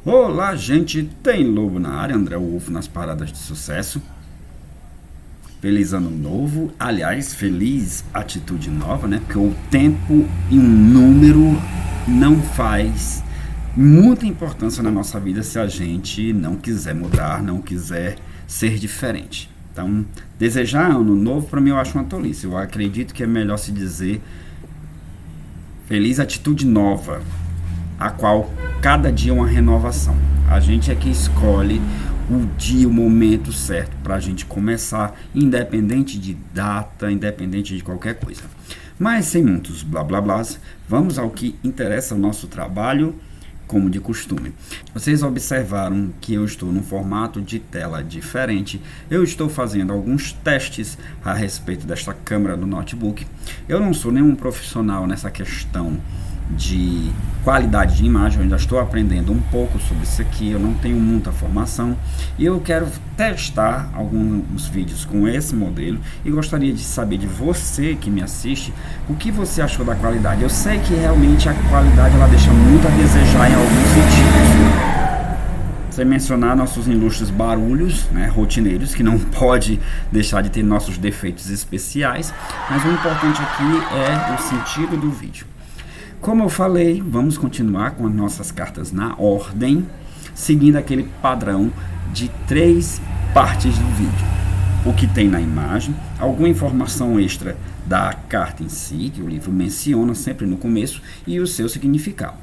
Olá, gente, tem lobo na área, André Wolf nas paradas de sucesso. Feliz ano novo, aliás, feliz atitude nova, né? Porque o tempo e um número não faz muita importância na nossa vida se a gente não quiser mudar, não quiser ser diferente. Então, desejar ano novo, para mim, eu acho uma tolice. Eu acredito que é melhor se dizer feliz atitude nova, a qual cada dia é uma renovação. A gente é que escolhe o dia, o momento certo para a gente começar, independente de data, independente de qualquer coisa. Mas sem muitos blá blá blás, vamos ao que interessa o nosso trabalho, como de costume. Vocês observaram que eu estou num formato de tela diferente. Eu estou fazendo alguns testes a respeito desta câmera do notebook. Eu não sou nenhum profissional nessa questão de qualidade de imagem, eu ainda estou aprendendo um pouco sobre isso aqui, eu não tenho muita formação e eu quero testar alguns vídeos com esse modelo e gostaria de saber de você que me assiste, o que você achou da qualidade. Eu sei que realmente a qualidade ela deixa muito a desejar em alguns sentidos. Sem mencionar nossos ilustres barulhos, né, rotineiros, que não pode deixar de ter nossos defeitos especiais, mas o importante aqui é o sentido do vídeo. Como eu falei, vamos continuar com as nossas cartas na ordem, seguindo aquele padrão de 3 partes do vídeo. O que tem na imagem, alguma informação extra da carta em si, que o livro menciona sempre no começo, e o seu significado.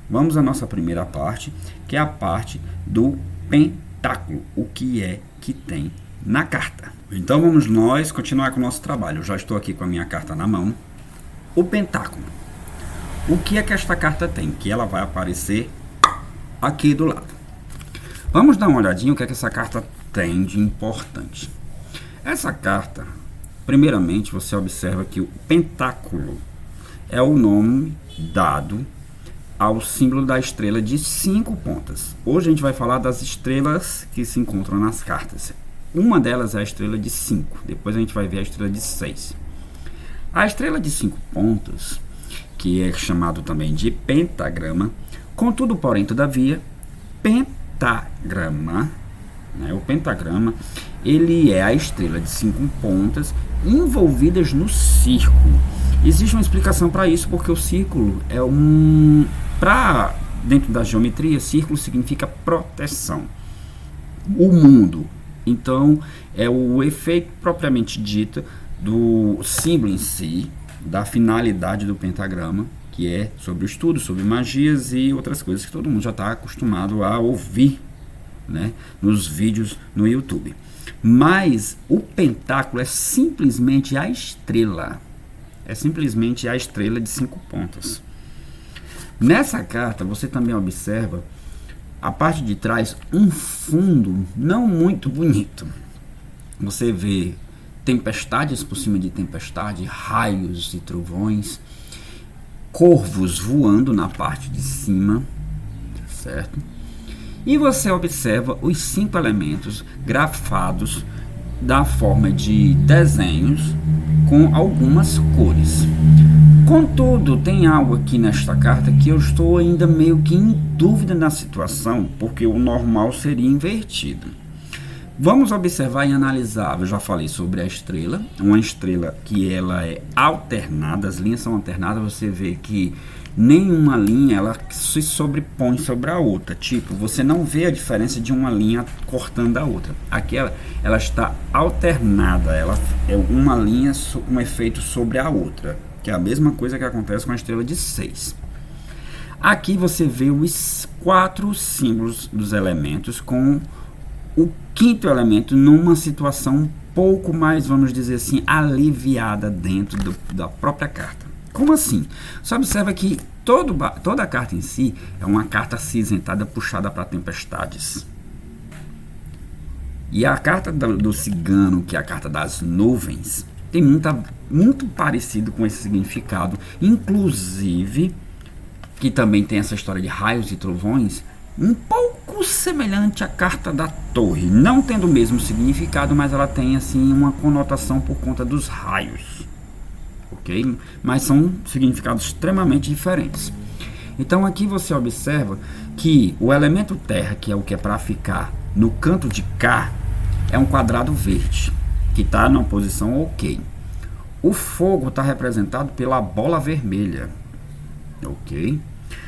Vamos à nossa primeira parte, que é a parte do pentáculo, o que é que tem na carta. Então vamos nós continuar com o nosso trabalho. Eu já estou aqui com a minha carta na mão. O pentáculo. O que é que esta carta tem? Que ela vai aparecer aqui do lado. Vamos dar uma olhadinha o que é que essa carta tem de importante. Essa carta, primeiramente, você observa que o pentáculo é o nome dado ao símbolo da estrela de 5 pontas. Hoje a gente vai falar das estrelas que se encontram nas cartas. Uma delas é a estrela de 5, depois a gente vai ver a estrela de 6. A estrela de 5 pontas, que é chamado também de pentagrama, contudo, porém, todavia, pentagrama, né, o pentagrama, ele é a estrela de 5 pontas envolvidas no círculo. Existe uma explicação para isso, porque o círculo é dentro da geometria, círculo significa proteção. O mundo, então, é o efeito propriamente dito do símbolo em si, da finalidade do pentagrama, que é sobre o estudo, sobre magias e outras coisas que todo mundo já está acostumado a ouvir, né, nos vídeos no YouTube. Mas o pentáculo é simplesmente a estrela. É simplesmente a estrela de 5 pontas. Nessa carta você também observa a parte de trás um fundo não muito bonito. Você vê tempestades por cima de tempestade, raios e trovões, corvos voando na parte de cima, certo? E você observa os 5 elementos grafados da forma de desenhos com algumas cores. Contudo, tem algo aqui nesta carta que eu estou ainda meio que em dúvida na situação, porque o normal seria invertido. Vamos observar e analisar. Eu já falei sobre a estrela, uma estrela que ela é alternada, as linhas são alternadas, você vê que nenhuma linha ela se sobrepõe sobre a outra, tipo, você não vê a diferença de uma linha cortando a outra. Aqui ela está alternada, ela é uma linha, um efeito sobre a outra, que é a mesma coisa que acontece com a estrela de 6. Aqui você vê os 4 símbolos dos elementos com o 5º elemento numa situação um pouco mais, vamos dizer assim, aliviada dentro da própria carta. Como assim? Você observa que toda a carta em si é uma carta acinzentada puxada para tempestades. E a carta do cigano, que é a carta das nuvens, tem muito parecido com esse significado, inclusive que também tem essa história de raios e trovões, um pouco semelhante à carta da torre, não tendo o mesmo significado, mas ela tem assim uma conotação por conta dos raios, ok? Mas são significados extremamente diferentes. Então aqui você observa que o elemento terra, que é o que é para ficar no canto de cá, é um quadrado verde, que está na posição ok. O fogo está representado pela bola vermelha, ok?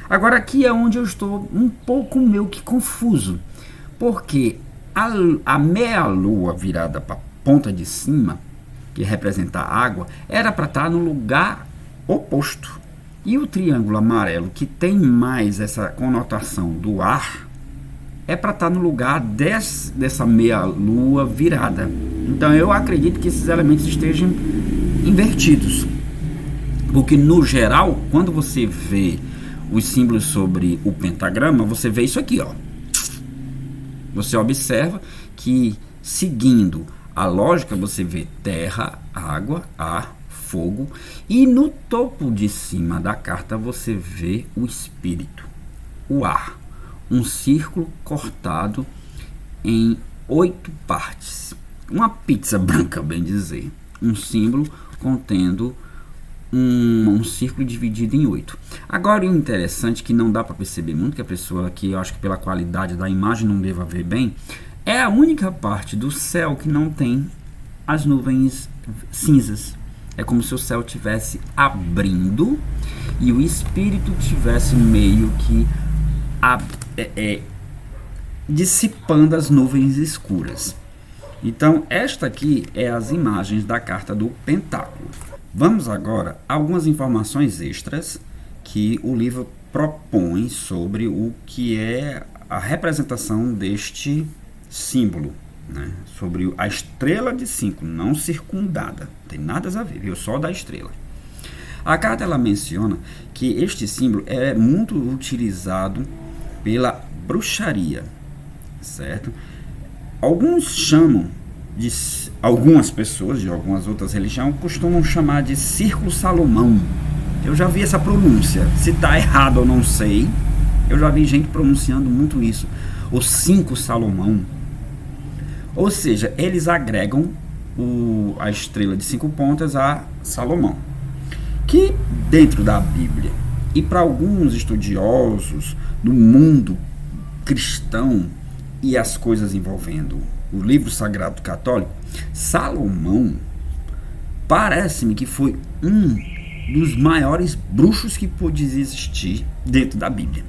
Agora aqui é onde eu estou um pouco meio que confuso, porque a meia lua virada para a ponta de cima, que representa a água, era para estar no lugar oposto. E o triângulo amarelo, que tem mais essa conotação do ar, é para estar no lugar dessa meia lua virada. Então eu acredito que esses elementos estejam invertidos, porque no geral, quando você vê os símbolos sobre o pentagrama, você vê isso aqui, ó. Você observa que, seguindo a lógica, você vê terra, água, ar, fogo, e no topo de cima da carta você vê o espírito, o ar, um círculo cortado em 8 partes, uma pizza branca, bem dizer, um símbolo contendo um círculo dividido em 8. Agora, o interessante, que não dá para perceber muito, que a pessoa aqui, eu acho que pela qualidade da imagem não deva ver bem, é a única parte do céu que não tem as nuvens cinzas. É como se o céu estivesse abrindo e o espírito tivesse meio que dissipando as nuvens escuras. Então, esta aqui é as imagens da carta do pentáculo. Vamos agora a algumas informações extras que o livro propõe sobre o que é a representação deste símbolo, né? Sobre a estrela de 5, não circundada, não tem nada a ver, viu? Só da estrela. A carta ela menciona que este símbolo é muito utilizado pela bruxaria, certo? Algumas pessoas de algumas outras religiões costumam chamar de Círculo Salomão. Eu já vi essa pronúncia, se está errado eu não sei, eu já vi gente pronunciando muito isso, o 5 Salomão. Ou seja, eles agregam a estrela de 5 pontas a Salomão, que dentro da Bíblia e para alguns estudiosos do mundo cristão e as coisas envolvendo o livro sagrado católico, Salomão parece-me que foi um dos maiores bruxos que pôde existir dentro da Bíblia.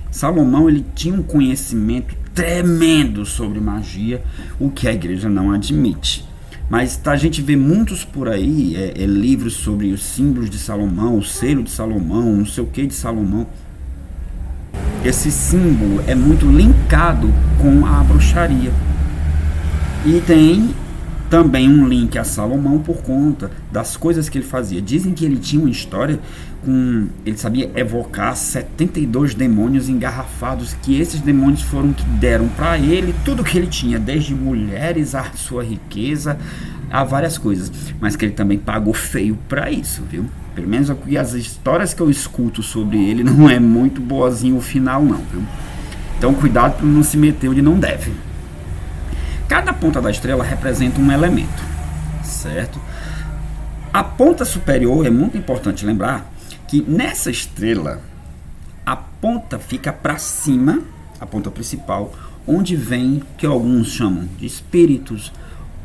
Salomão ele tinha um conhecimento tremendo sobre magia, o que a igreja não admite. Mas a gente vê muitos por aí, livros sobre os símbolos de Salomão, o selo de Salomão, não sei o que de Salomão. Esse símbolo é muito linkado com a bruxaria. E tem também um link a Salomão por conta das coisas que ele fazia. Dizem que ele tinha uma história ele sabia evocar 72 demônios engarrafados, que esses demônios foram que deram para ele tudo que ele tinha, desde mulheres, a sua riqueza, a várias coisas, mas que ele também pagou feio para isso, viu? Pelo menos as histórias que eu escuto sobre ele não é muito boazinho o final não, viu? Então cuidado para não se meter onde não deve. Cada ponta da estrela representa um elemento, certo? A ponta superior, é muito importante lembrar que nessa estrela a ponta fica para cima, a ponta principal, onde vem que alguns chamam de espíritos,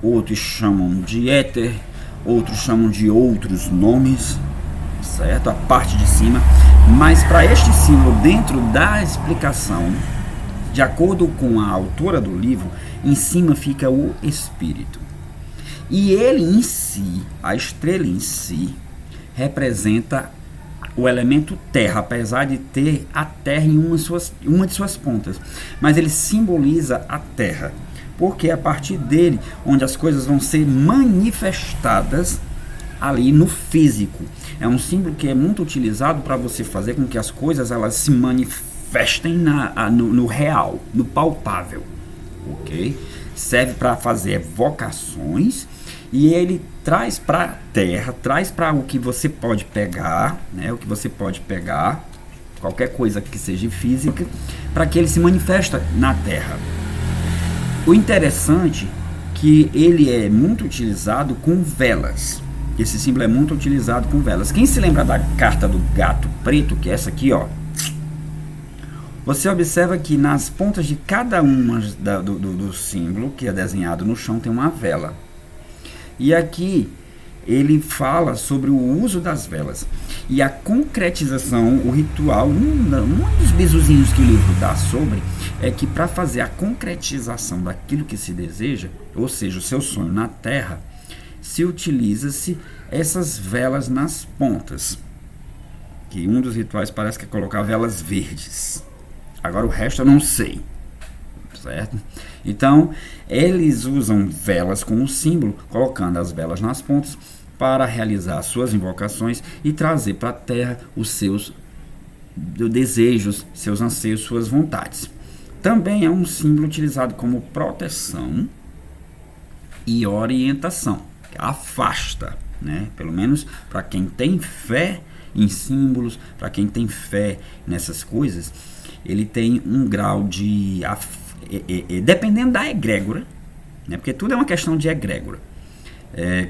outros chamam de éter, outros chamam de outros nomes, certo? A parte de cima. Mas para este símbolo, dentro da explicação, de acordo com a autora do livro, em cima fica o espírito. E ele em si, a estrela em si, representa o elemento terra, apesar de ter a terra em uma de suas pontas. Mas ele simboliza a terra, porque é a partir dele onde as coisas vão ser manifestadas ali no físico. É um símbolo que é muito utilizado para você fazer com que as coisas elas se manifestem no real, no palpável. Ok? Serve para fazer evocações e ele traz para a terra, traz para o que você pode pegar, né? O que você pode pegar, qualquer coisa que seja física, para que ele se manifesta na terra. O interessante é que ele é muito utilizado com velas. Esse símbolo é muito utilizado com velas. Quem se lembra da carta do gato preto, que é essa aqui, ó, Você observa que nas pontas de cada uma do símbolo que é desenhado no chão tem uma vela. E aqui ele fala sobre o uso das velas e a concretização, o ritual. Um dos bisuzinhos que o livro dá sobre é que para fazer a concretização daquilo que se deseja, ou seja, o seu sonho na terra, se utiliza-se essas velas nas pontas, que um dos rituais parece que é colocar velas verdes. Agora o resto eu não sei, certo? Então, eles usam velas como símbolo, colocando as velas nas pontas para realizar suas invocações e trazer para a terra os seus desejos, seus anseios, suas vontades. Também é um símbolo utilizado como proteção e orientação, que afasta, né? Pelo menos para quem tem fé em símbolos, para quem tem fé nessas coisas, ele tem um grau de dependendo da egrégora, né? Porque tudo é uma questão de egrégora.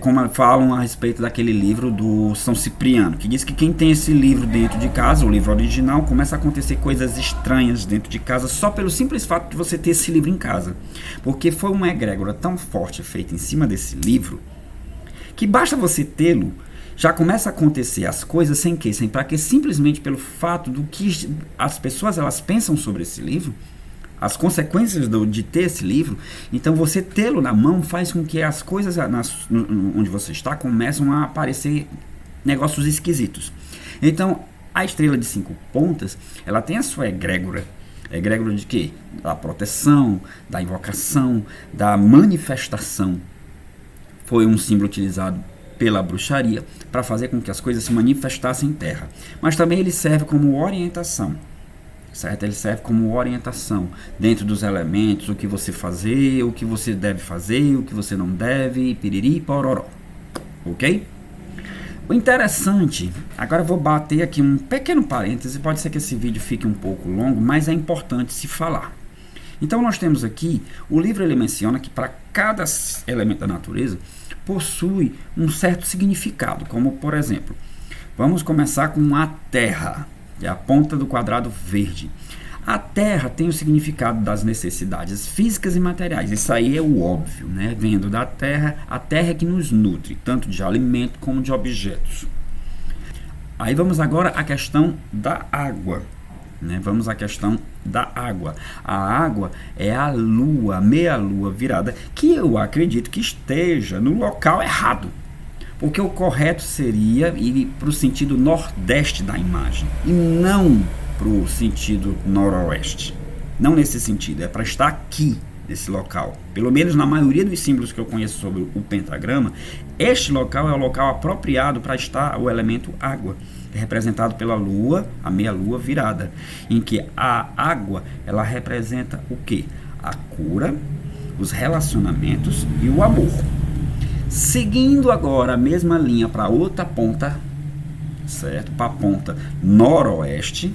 Como falam a respeito daquele livro do São Cipriano, que diz que quem tem esse livro dentro de casa, o livro original, começa a acontecer coisas estranhas dentro de casa só pelo simples fato de você ter esse livro em casa, porque foi uma egrégora tão forte feita em cima desse livro que basta você tê-lo, já começa a acontecer as coisas sem para que simplesmente pelo fato do que as pessoas elas pensam sobre esse livro, as consequências de ter esse livro. Então você tê-lo na mão faz com que as coisas onde você está começam a aparecer negócios esquisitos. Então a estrela de 5 pontas, ela tem a sua egrégora. Egrégora de quê? Da proteção, da invocação, da manifestação. Foi um símbolo utilizado pela bruxaria para fazer com que as coisas se manifestassem em terra. Mas também ele serve como orientação. Certo? Ele serve como orientação dentro dos elementos, o que você fazer, o que você deve fazer, o que você não deve, piriri, pororó. Ok? O interessante, agora eu vou bater aqui um pequeno parêntese, pode ser que esse vídeo fique um pouco longo, mas é importante se falar. Então nós temos aqui, o livro ele menciona que para cada elemento da natureza possui um certo significado, como por exemplo, vamos começar com a terra, que é a ponta do quadrado verde. A terra tem o significado das necessidades físicas e materiais. Isso aí é o óbvio, né? Vendo da terra, a terra é que nos nutre, tanto de alimento como de objetos. Aí vamos agora à questão da água, né? Vamos à questão da água. A água é a lua, meia lua virada, que eu acredito que esteja no local errado. Porque o correto seria ir para o sentido nordeste da imagem e não para o sentido noroeste. Não nesse sentido, é para estar aqui, nesse local. Pelo menos na maioria dos símbolos que eu conheço sobre o pentagrama, este local é o local apropriado para estar o elemento água, que é representado pela lua, a meia-lua virada, em que a água ela representa o quê? A cura, os relacionamentos e o amor. Seguindo agora a mesma linha para outra ponta, certo? Para a ponta noroeste,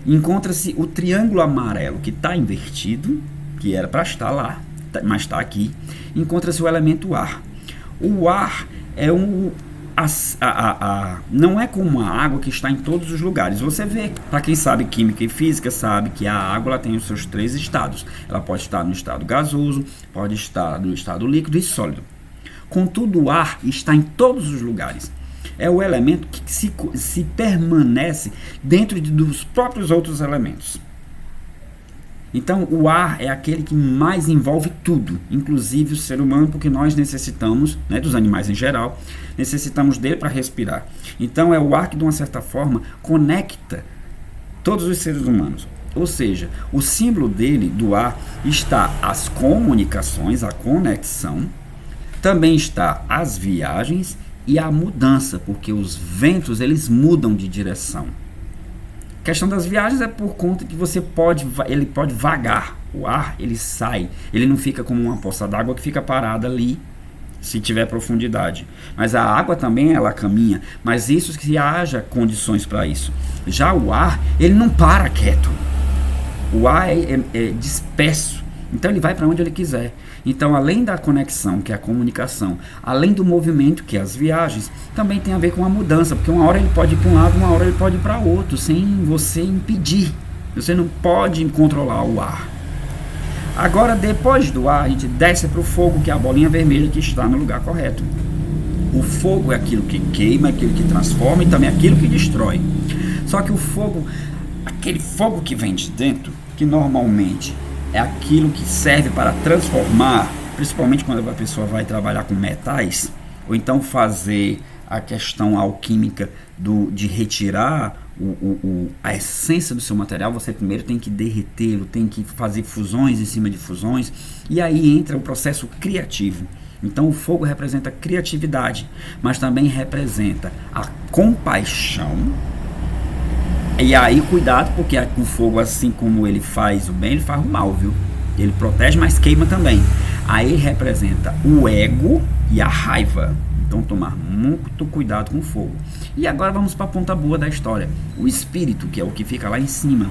encontra-se o triângulo amarelo que está invertido, que era para estar lá, mas está aqui. Encontra-se o elemento ar. O ar é não é como a água que está em todos os lugares. Você vê, para quem sabe química e física, sabe que a água ela tem os seus 3 estados. Ela pode estar no estado gasoso, pode estar no estado líquido e sólido. Contudo, o ar está em todos os lugares. É o elemento que se permanece dentro dos próprios outros elementos. Então, o ar é aquele que mais envolve tudo, inclusive o ser humano, porque nós necessitamos, né, dos animais em geral, necessitamos dele para respirar. Então, é o ar que, de uma certa forma, conecta todos os seres humanos. Ou seja, o símbolo dele, do ar, está as comunicações, a conexão, também está as viagens e a mudança, porque os ventos eles mudam de direção. A questão das viagens é por conta que ele pode vagar, o ar ele sai, ele não fica como uma poça d'água que fica parada ali se tiver profundidade. Mas a água também ela caminha, mas isso se haja condições para isso. Já o ar ele não para quieto, o ar é disperso, então ele vai para onde ele quiser. Então, além da conexão, que é a comunicação, além do movimento, que é as viagens, também tem a ver com a mudança, porque uma hora ele pode ir para um lado, uma hora ele pode ir para outro, sem você impedir. Você não pode controlar o ar. Agora, depois do ar, a gente desce para o fogo, que é a bolinha vermelha que está no lugar correto. O fogo é aquilo que queima, aquilo que transforma e também aquilo que destrói. Só que o fogo, aquele fogo que vem de dentro, que normalmente é aquilo que serve para transformar, principalmente quando a pessoa vai trabalhar com metais, ou então fazer a questão alquímica de retirar a essência do seu material, você primeiro tem que derretê-lo, tem que fazer fusões em cima de fusões, e aí entra o processo criativo. Então o fogo representa criatividade, mas também representa a compaixão. E aí cuidado, porque o fogo, assim como ele faz o bem, ele faz o mal, viu? Ele protege, mas queima também. Aí representa o ego e a raiva. Então tomar muito cuidado com o fogo. E agora vamos para a ponta boa da história. O espírito, que é o que fica lá em cima.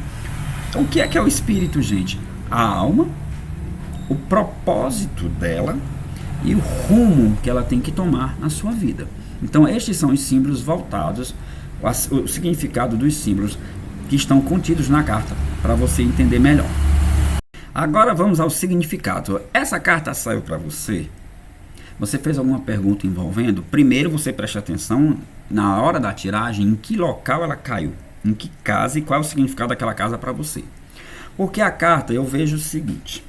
Então o que é o espírito, gente? A alma, o propósito dela e o rumo que ela tem que tomar na sua vida. Então estes são os símbolos voltados, o significado dos símbolos que estão contidos na carta, para você entender melhor. Agora vamos ao significado. Essa carta saiu para você. Você fez alguma pergunta envolvendo? Primeiro você preste atenção na hora da tiragem, em que local ela caiu, em que casa e qual é o significado daquela casa para você. Porque a carta, eu vejo o seguinte.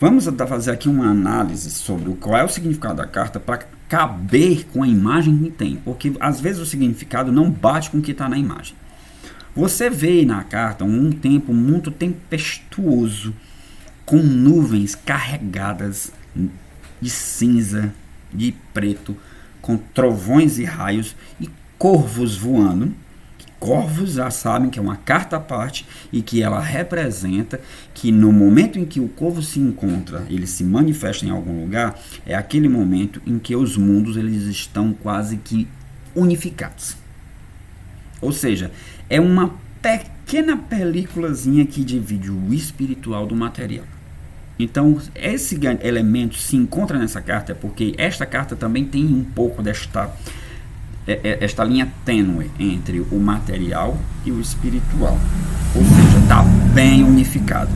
Vamos fazer aqui uma análise sobre qual é o significado da carta para caber com a imagem que tem. Porque às vezes o significado não bate com o que está na imagem. Você vê na carta um tempo muito tempestuoso, com nuvens carregadas de cinza, de preto, com trovões e raios e corvos voando. Corvos já sabem que é uma carta à parte e que ela representa que no momento em que o corvo se encontra, ele se manifesta em algum lugar, é aquele momento em que os mundos eles estão quase que unificados. Ou seja, é uma pequena películazinha que divide o espiritual do material. Então, esse elemento se encontra nessa carta porque esta carta também tem um pouco esta linha tênue entre o material e o espiritual. Ou seja, está bem unificado.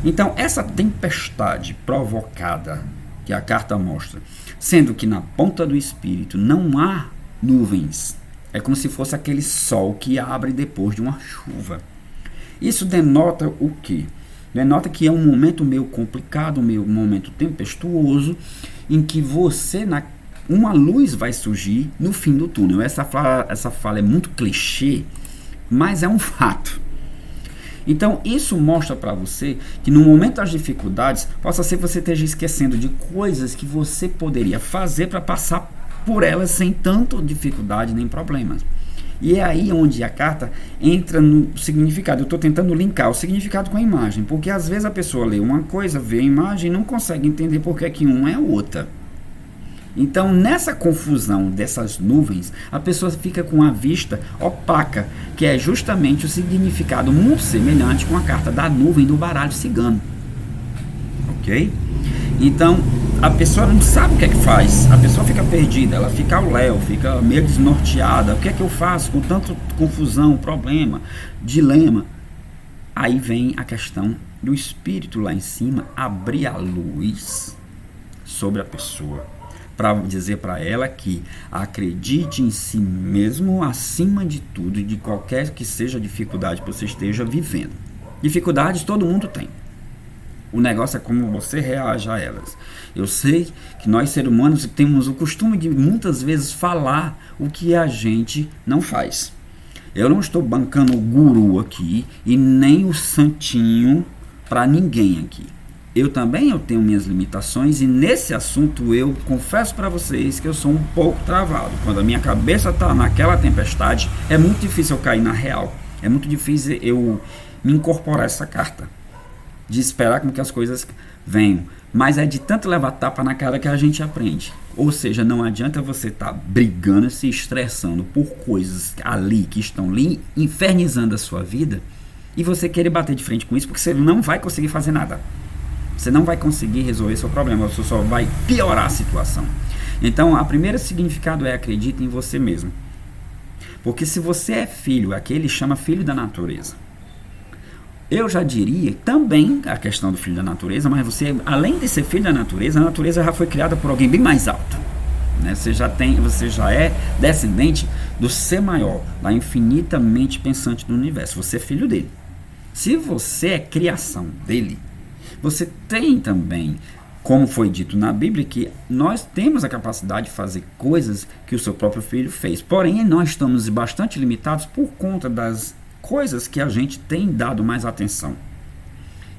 Então, essa tempestade provocada que a carta mostra, sendo que na ponta do espírito não há nuvens, é como se fosse aquele sol que abre depois de uma chuva. Isso denota o quê? Denota que é um momento meio complicado, um momento tempestuoso, em que uma luz vai surgir no fim do túnel. Essa fala é muito clichê, mas é um fato. Então isso mostra para você que no momento das dificuldades, possa ser que você esteja esquecendo de coisas que você poderia fazer para passar por elas sem tanta dificuldade nem problemas. E é aí onde a carta entra no significado. Eu estou tentando linkar o significado com a imagem, porque às vezes a pessoa lê uma coisa, vê a imagem e não consegue entender por que uma é outra. Então, nessa confusão dessas nuvens, a pessoa fica com a vista opaca, que é justamente o significado muito semelhante com a carta da nuvem do baralho cigano. Ok? Então, a pessoa não sabe o que é que faz, a pessoa fica perdida, ela fica ao léu, fica meio desnorteada. O que é que eu faço com tanta confusão, problema, dilema? Aí vem a questão do espírito lá em cima abrir a luz sobre a pessoa, para dizer para ela que acredite em si mesmo acima de tudo e de qualquer que seja a dificuldade que você esteja vivendo. Dificuldades todo mundo tem. O negócio é como você reage a elas. Eu sei que nós seres humanos temos o costume de muitas vezes falar o que a gente não faz. Eu não estou bancando o guru aqui e nem o santinho para ninguém aqui. Eu tenho minhas limitações e nesse assunto eu confesso para vocês que eu sou um pouco travado. Quando a minha cabeça está naquela tempestade, é muito difícil eu cair na real. É muito difícil eu me incorporar a essa carta, de esperar com que as coisas venham. Mas é de tanto levar tapa na cara que a gente aprende. Ou seja, não adianta você estar brigando, se estressando por coisas ali que estão ali, infernizando a sua vida, e você querer bater de frente com isso, porque você não vai conseguir fazer nada. Você não vai conseguir resolver seu problema, você só vai piorar a situação. Então, o primeiro significado é acredite em você mesmo. Porque se você é filho, aqui ele chama filho da natureza. Eu já diria também a questão do filho da natureza, mas você, além de ser filho da natureza, a natureza já foi criada por alguém bem mais alto. Né? Você já é descendente do ser maior, da infinitamente pensante do universo. Você é filho dele. Se você é criação dele, você tem também, como foi dito na Bíblia, que nós temos a capacidade de fazer coisas que o seu próprio filho fez. Porém, nós estamos bastante limitados por conta das coisas que a gente tem dado mais atenção.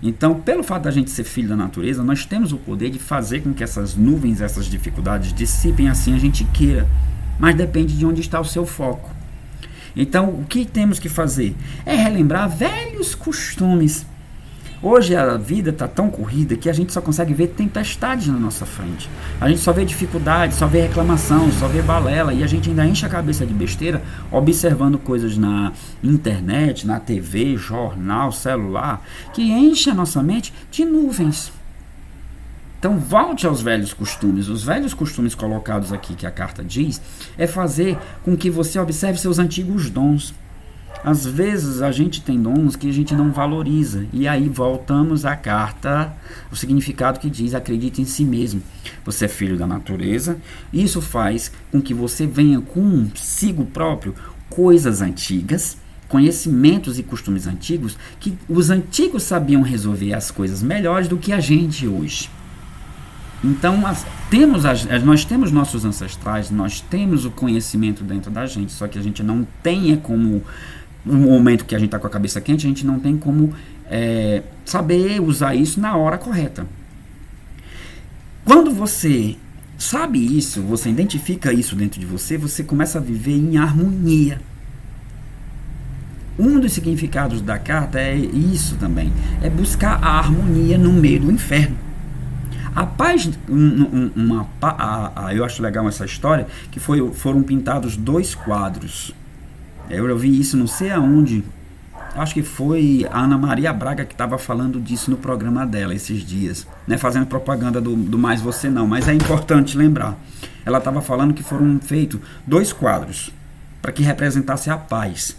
Então, pelo fato da gente ser filho da natureza, nós temos o poder de fazer com que essas nuvens, essas dificuldades dissipem assim a gente queira. Mas depende de onde está o seu foco. Então, o que temos que fazer? É relembrar velhos costumes. Hoje a vida está tão corrida que a gente só consegue ver tempestades na nossa frente. A gente só vê dificuldade, só vê reclamação, só vê balela, e a gente ainda enche a cabeça de besteira observando coisas na internet, na TV, jornal, celular, que enche a nossa mente de nuvens. Então volte aos velhos costumes. Os velhos costumes colocados aqui que a carta diz é fazer com que você observe seus antigos dons. Às vezes a gente tem dons que a gente não valoriza, e aí voltamos à carta, o significado que diz: acredite em si mesmo. Você é filho da natureza, e isso faz com que você venha consigo próprio coisas antigas, conhecimentos e costumes antigos, que os antigos sabiam resolver as coisas melhores do que a gente hoje. Então nós temos nossos ancestrais, nós temos o conhecimento dentro da gente, só que a gente não tem como, no momento que a gente está com a cabeça quente, a gente não tem como saber usar isso na hora correta. Quando você sabe isso, você identifica isso dentro de você, você começa a viver em harmonia. Um dos significados da carta é isso também, é buscar a harmonia no meio do inferno. A paz, eu acho legal essa história, que foram pintados 2 quadros. Eu vi isso não sei aonde, acho que foi a Ana Maria Braga que estava falando disso no programa dela esses dias, né, fazendo propaganda do Mais Você Não, mas é importante lembrar. Ela estava falando que foram feitos 2 quadros, para que representasse a paz.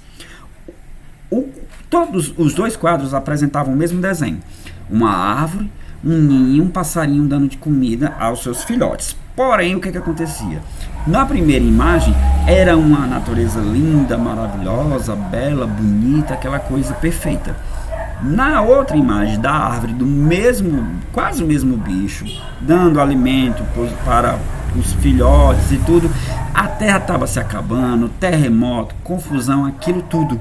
Todos os 2 quadros apresentavam o mesmo desenho, uma árvore, um ninho, um passarinho dando de comida aos seus filhotes. Porém, o que acontecia? Na primeira imagem, era uma natureza linda, maravilhosa, bela, bonita, aquela coisa perfeita. Na outra imagem da árvore, quase o mesmo bicho, dando alimento para os filhotes e tudo, a terra estava se acabando, terremoto, confusão, aquilo tudo.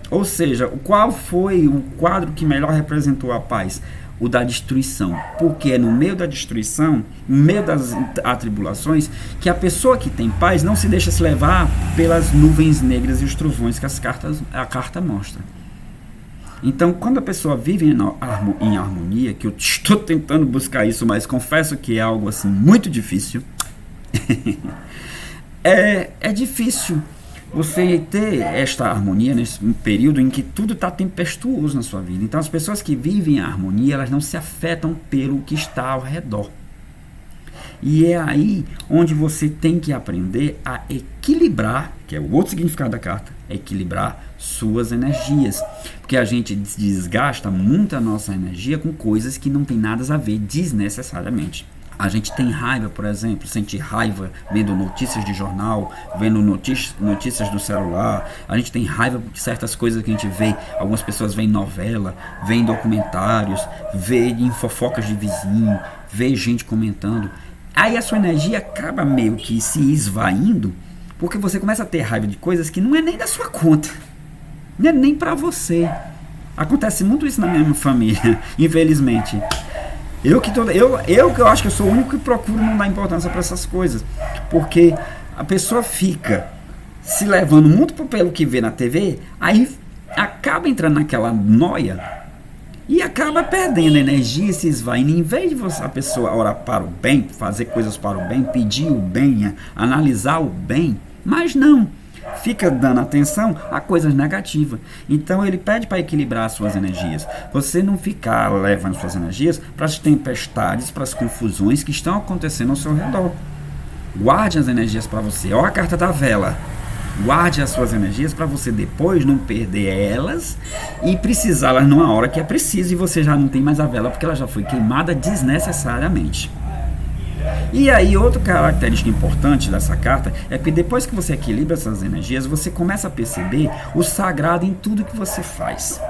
Ou seja, qual foi o quadro que melhor representou a paz? O da destruição, porque é no meio da destruição, no meio das atribulações, que a pessoa que tem paz não se deixa se levar pelas nuvens negras e os trovões que a carta mostra. Então, quando a pessoa vive em harmonia, que eu estou tentando buscar isso, mas confesso que é algo assim muito difícil, é difícil você ter esta harmonia nesse período em que tudo está tempestuoso na sua vida. Então as pessoas que vivem em harmonia, elas não se afetam pelo que está ao redor. E é aí onde você tem que aprender a equilibrar, que é o outro significado da carta, equilibrar suas energias. Porque a gente desgasta muito a nossa energia com coisas que não tem nada a ver desnecessariamente. A gente tem raiva, por exemplo, sente raiva vendo notícias de jornal, vendo notícias do celular. A gente tem raiva de certas coisas que a gente vê. Algumas pessoas veem novela, veem documentários, veem fofocas de vizinho, vê gente comentando. Aí a sua energia acaba meio que se esvaindo, porque você começa a ter raiva de coisas que não é nem da sua conta, não é nem pra você. Acontece muito isso na minha família, infelizmente. Eu acho que eu sou o único que procuro não dar importância para essas coisas, porque a pessoa fica se levando muito pelo que vê na TV, aí acaba entrando naquela noia e acaba perdendo energia e se esvaindo. Em vez de a pessoa orar para o bem, fazer coisas para o bem, pedir o bem, analisar o bem, mas não, fica dando atenção a coisas negativas. Então ele pede para equilibrar as suas energias. Você não ficar levando suas energias para as tempestades, para as confusões que estão acontecendo ao seu redor. Guarde as energias para você. Olha a carta da vela. Guarde as suas energias para você depois não perder elas e precisá-las numa hora que é preciso e você já não tem mais a vela porque ela já foi queimada desnecessariamente. E aí, outra característica importante dessa carta é que depois que você equilibra essas energias, você começa a perceber o sagrado em tudo que você faz.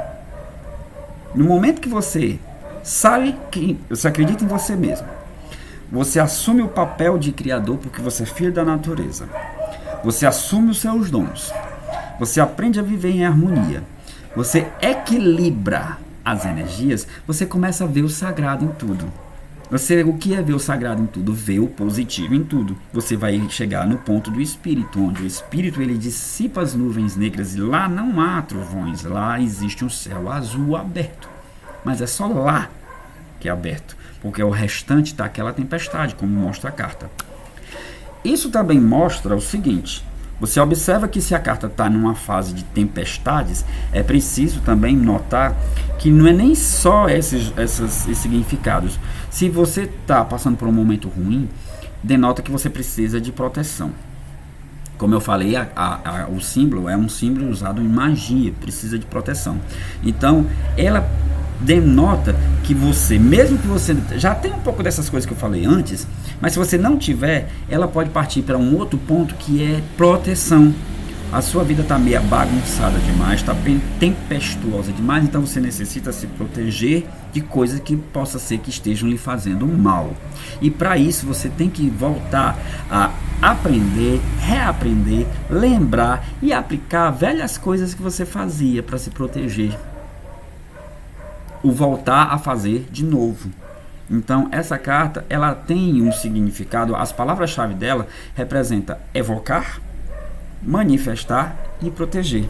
No momento que você sabe que você acredita em você mesmo, você assume o papel de criador porque você é filho da natureza. Você assume os seus dons. Você aprende a viver em harmonia. Você equilibra as energias, você começa a ver o sagrado em tudo. O que é ver o sagrado em tudo? Ver o positivo em tudo. Você vai chegar no ponto do espírito, onde o espírito ele dissipa as nuvens negras e lá não há trovões, lá existe um céu azul aberto. Mas é só lá que é aberto, porque o restante está aquela tempestade, como mostra a carta. Isso também mostra o seguinte: você observa que se a carta está numa fase de tempestades, é preciso também notar que não é nem só esses significados. Se você está passando por um momento ruim, denota que você precisa de proteção. Como eu falei, o símbolo é um símbolo usado em magia, precisa de proteção. Então, ela denota que você, mesmo que você já tenha um pouco dessas coisas que eu falei antes, mas se você não tiver, ela pode partir para um outro ponto que é proteção. A sua vida está meio bagunçada demais, está bem tempestuosa demais, então você necessita se proteger de coisas que possa ser que estejam lhe fazendo mal. E para isso você tem que voltar a aprender, reaprender, lembrar e aplicar velhas coisas que você fazia para se proteger. O voltar a fazer de novo. Então essa carta ela tem um significado, as palavras-chave dela representa evocar, manifestar e proteger.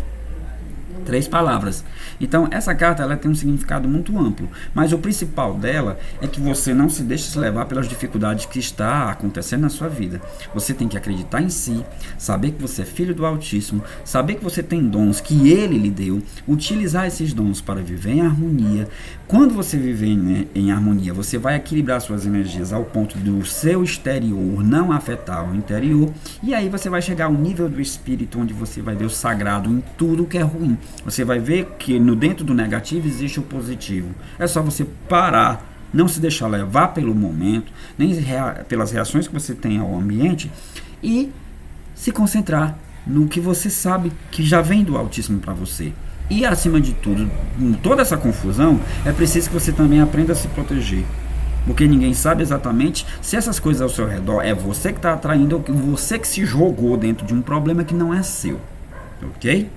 3 palavras. Então essa carta ela tem um significado muito amplo, mas o principal dela é que você não se deixe se levar pelas dificuldades que está acontecendo na sua vida. Você tem que acreditar em si, saber que você é filho do Altíssimo, saber que você tem dons que Ele lhe deu, utilizar esses dons para viver em harmonia. Quando você viver em harmonia, você vai equilibrar suas energias ao ponto do seu exterior não afetar o interior, e aí você vai chegar ao nível do espírito onde você vai ver o sagrado em tudo que é ruim. Você vai ver que dentro do negativo existe o positivo. É só você parar, não se deixar levar pelo momento, nem pelas reações que você tem ao ambiente e se concentrar no que você sabe que já vem do Altíssimo para você. E acima de tudo, em toda essa confusão, é preciso que você também aprenda a se proteger. Porque ninguém sabe exatamente se essas coisas ao seu redor é você que está atraindo ou você que se jogou dentro de um problema que não é seu. Ok?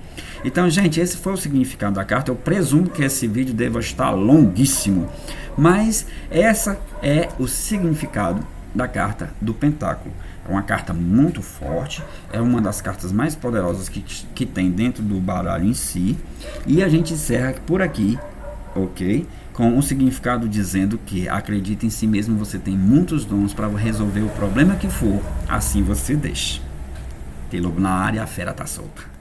Então, gente, esse foi o significado da carta. Eu presumo que esse vídeo deva estar longuíssimo, mas essa é o significado da carta do Pentáculo. É uma carta muito forte, é uma das cartas mais poderosas que tem dentro do baralho em si. E a gente encerra por aqui, ok? Com um significado dizendo que acredite em si mesmo, você tem muitos dons para resolver o problema que for, assim você deixa. Tem lobo na área, a fera tá solta.